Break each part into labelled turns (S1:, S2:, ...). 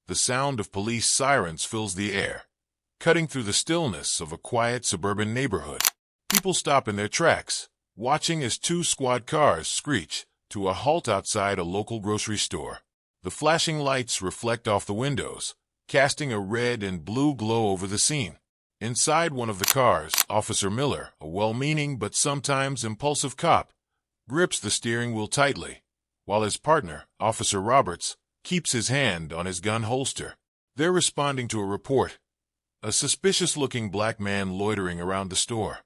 S1: The sound of police sirens fills the air, cutting through the stillness of a quiet suburban neighborhood. People stop in their tracks, watching as two squad cars screech to a halt outside a local grocery store. The flashing lights reflect off the windows, casting a red and blue glow over the scene. Inside one of the cars, Officer Miller, a well-meaning but sometimes impulsive cop, grips the steering wheel tightly, while his partner, Officer Roberts, keeps his hand on his gun holster. They're responding to a report: a suspicious-looking black man loitering around the store.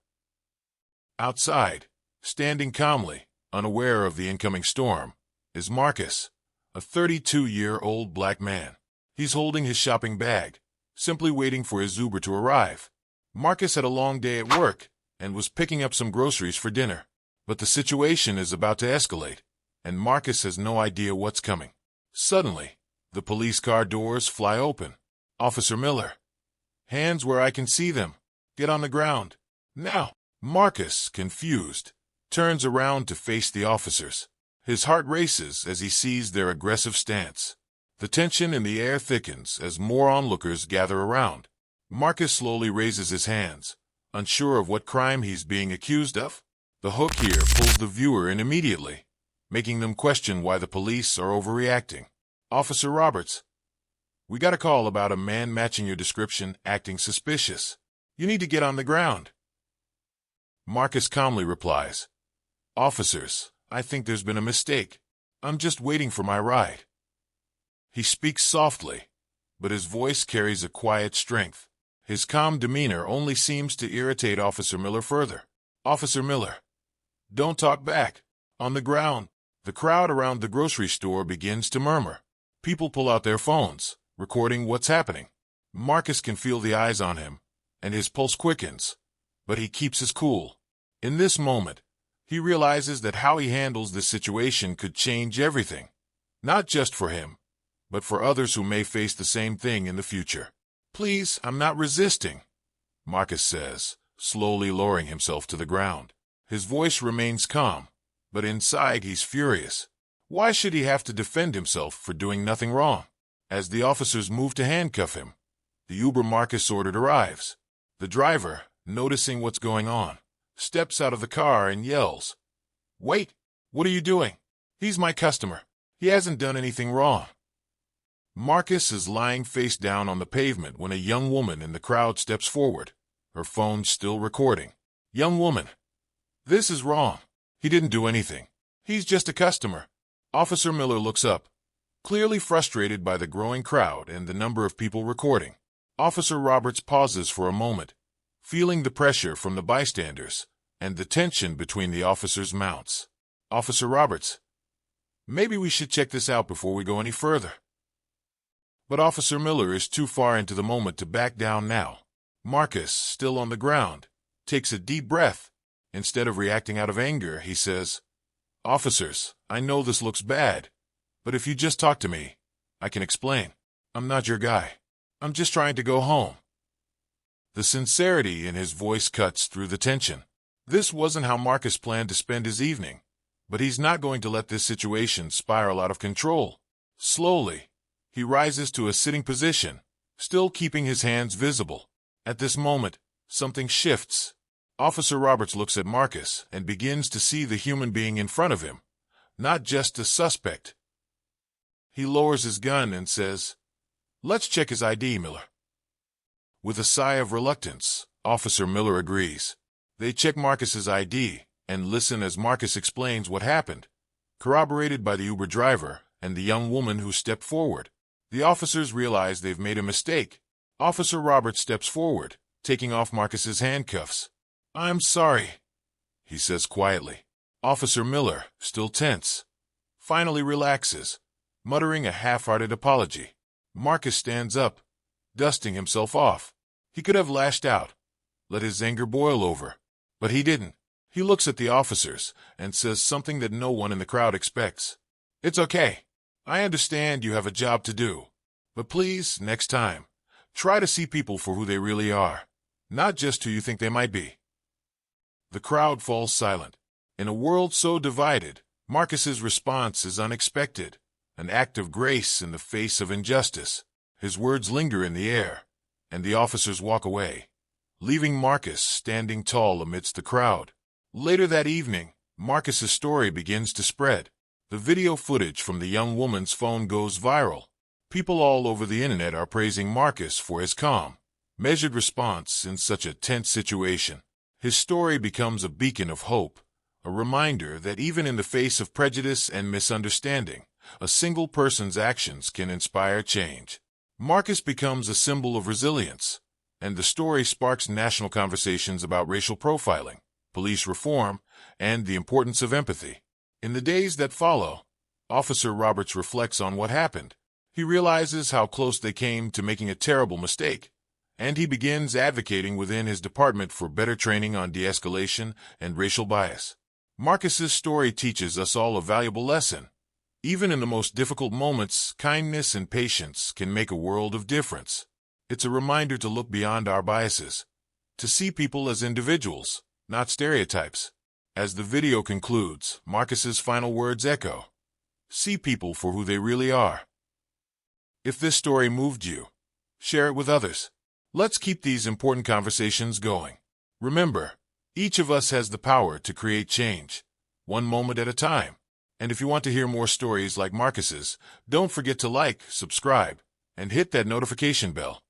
S1: Outside, standing calmly, unaware of the incoming storm, is Marcus, a 32-year-old black man. He's holding his shopping bag, simply waiting for his Uber to arrive. Marcus had a long day at work and was picking up some groceries for dinner. But the situation is about to escalate, and Marcus has no idea what's coming. Suddenly, the police car doors fly open. "Officer Miller. Hands where I can see them. Get on the ground. Now." Marcus, confused, turns around to face the officers. His heart races as he sees their aggressive stance. The tension in the air thickens as more onlookers gather around. Marcus slowly raises his hands, unsure of what crime he's being accused of. The hook here pulls the viewer in immediately, making them question why the police are overreacting. "Officer Roberts, we got a call about a man matching your description acting suspicious. You need to get on the ground." Marcus calmly replies, "Officers, I think there's been a mistake. I'm just waiting for my ride." He speaks softly, but his voice carries a quiet strength. His calm demeanor only seems to irritate Officer Miller further. "Officer Miller, don't talk back. On the ground." The crowd around the grocery store begins to murmur. People pull out their phones, recording what's happening. Marcus can feel the eyes on him, and his pulse quickens, but he keeps his cool. In this moment, he realizes that how he handles this situation could change everything, not just for him, but for others who may face the same thing in the future. "Please, I'm not resisting," Marcus says, slowly lowering himself to the ground. His voice remains calm, but inside he's furious. Why should he have to defend himself for doing nothing wrong? As the officers move to handcuff him, the Uber Marcus ordered arrives. The driver, noticing what's going on, steps out of the car and yells, "Wait! What are you doing? He's my customer. He hasn't done anything wrong." Marcus is lying face down on the pavement when a young woman in the crowd steps forward, her phone still recording. "Young woman, this is wrong. He didn't do anything. He's just a customer." Officer Miller looks up, clearly frustrated by the growing crowd and the number of people recording. Officer Roberts pauses for a moment, feeling the pressure from the bystanders, and the tension between the officers mounts. "Officer Roberts, maybe we should check this out before we go any further." But Officer Miller is too far into the moment to back down now. Marcus, still on the ground, takes a deep breath. Instead of reacting out of anger, he says, "Officers, I know this looks bad, but if you just talk to me, I can explain. I'm not your guy. I'm just trying to go home." The sincerity in his voice cuts through the tension. This wasn't how Marcus planned to spend his evening, but he's not going to let this situation spiral out of control. Slowly, he rises to a sitting position, still keeping his hands visible. At this moment, something shifts. Officer Roberts looks at Marcus and begins to see the human being in front of him, not just a suspect. He lowers his gun and says, "Let's check his ID, Miller." With a sigh of reluctance, Officer Miller agrees. They check Marcus's ID and listen as Marcus explains what happened, corroborated by the Uber driver and the young woman who stepped forward. The officers realize they've made a mistake. Officer Roberts steps forward, taking off Marcus's handcuffs. "I'm sorry," he says quietly. Officer Miller, still tense, finally relaxes, muttering a half-hearted apology. Marcus stands up, dusting himself off. He could have lashed out, let his anger boil over, but he didn't. He looks at the officers and says something that no one in the crowd expects. "It's okay. I understand you have a job to do. But please, next time, try to see people for who they really are, not just who you think they might be." The crowd falls silent. In a world so divided, Marcus's response is unexpected, an act of grace in the face of injustice. His words linger in the air, and the officers walk away, leaving Marcus standing tall amidst the crowd. Later that evening, Marcus's story begins to spread. The video footage from the young woman's phone goes viral. People all over the internet are praising Marcus for his calm, measured response in such a tense situation. His story becomes a beacon of hope, a reminder that even in the face of prejudice and misunderstanding, a single person's actions can inspire change. Marcus becomes a symbol of resilience, and the story sparks national conversations about racial profiling, police reform, and the importance of empathy. In the days that follow, Officer Roberts reflects on what happened. He realizes how close they came to making a terrible mistake, and he begins advocating within his department for better training on de-escalation and racial bias. Marcus's story teaches us all a valuable lesson. Even in the most difficult moments, kindness and patience can make a world of difference. It's a reminder to look beyond our biases, to see people as individuals, not stereotypes. As the video concludes, Marcus's final words echo. See people for who they really are. If this story moved you, share it with others. Let's keep these important conversations going. Remember, each of us has the power to create change, one moment at a time. And if you want to hear more stories like Marcus's, don't forget to like, subscribe, and hit that notification bell.